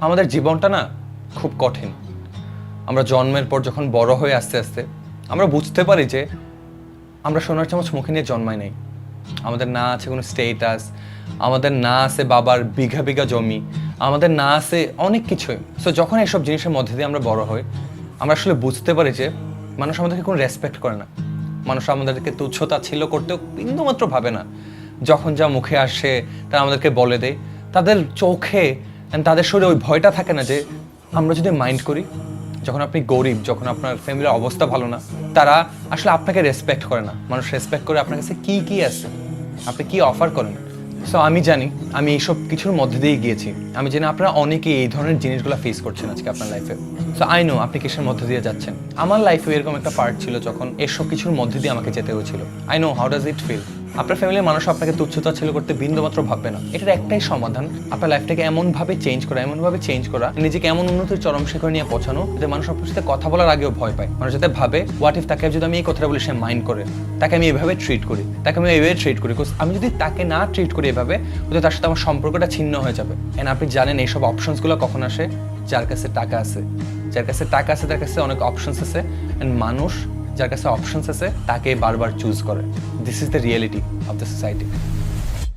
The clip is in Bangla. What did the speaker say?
আমাদের জীবনটা না খুব কঠিন। আমরা জন্মের পর যখন বড় হয়ে আস্তে আস্তে আমরা বুঝতে পারি যে আমরা সোনার চামচ মুখে নিয়ে জন্মাই নাই। আমাদের না আছে কোনো স্টেটাস, আমাদের না আছে বাবার বিঘা বিঘা জমি, আমাদের না আছে অনেক কিছুই। সো যখন এইসব জিনিসের মধ্যে দিয়ে আমরা বড় হই, আমরা আসলে বুঝতে পারি যে মানুষ আমাদেরকে কোনো রেসপেক্ট করে না, মানুষ আমাদেরকে তুচ্ছতা ছিল করতেও বিন্দুমাত্র ভাবে না। যখন যা মুখে আসে তারা আমাদেরকে বলে দেয়। তাদের চোখে তাদের শরীরে ওই ভয়টা থাকে না যে আমরা যদি মাইন্ড করি, যখন আপনি গরিব, যখন আপনার ফ্যামিলির অবস্থা ভালো না, তারা আসলে আপনাকে রেসপেক্ট করে না। মানুষ রেসপেক্ট করে আপনার কাছে কি কি আছে, আপনি কি অফার করেন। সো আমি জানি, আমি এইসব কিছুর মধ্যে দিয়ে গিয়েছি। আমি জানি আপনারা অনেকেই এই ধরনের জিনিসগুলো ফেস করছেন আজকে আপনার লাইফে। সো আই নো আপনি কিসের মধ্যে দিয়ে যাচ্ছেন। আমার লাইফে এরকম একটা পার্ট ছিল যখন এসব কিছুর মধ্যে দিয়ে আমাকে যেতে হয়েছিল। I know how does it feel. আপনার ফ্যামিলির মানুষ আপনাকে তুচ্ছতা ছিল করতে বিন্দুমাত্র ভাববে না। এটার একটাই সমাধান, আপনার লাইফটাকে এমনভাবে চেঞ্জ করা, নিজেকে এমন উন্নতির চরম শিখরে নিয়ে পৌঁছানো যে মানুষ আপনার সাথে কথা বলার আগেও ভয় পায়। মানুষ যাতে ভাবে হোয়াট ইফ তাকে যদি আমি এই কথাটা বলি সে মাইন্ড করে, তাকে আমি এইভাবে ট্রিট করি, আমি যদি তাকে না ট্রিট করি এভাবে, হয়তো তার সাথে আমার সম্পর্কটা ছিন্ন হয়ে যাবে। এন্ড আপনি জানেন এইসব অপশনসগুলো কখন আসে? যার কাছে টাকা আছে। তার কাছে অনেক অপশনস আছে। এন্ড মানুষ যার কাছে অপশনস আছে তাকে বারবার চুজ করে। This is the reality of the society.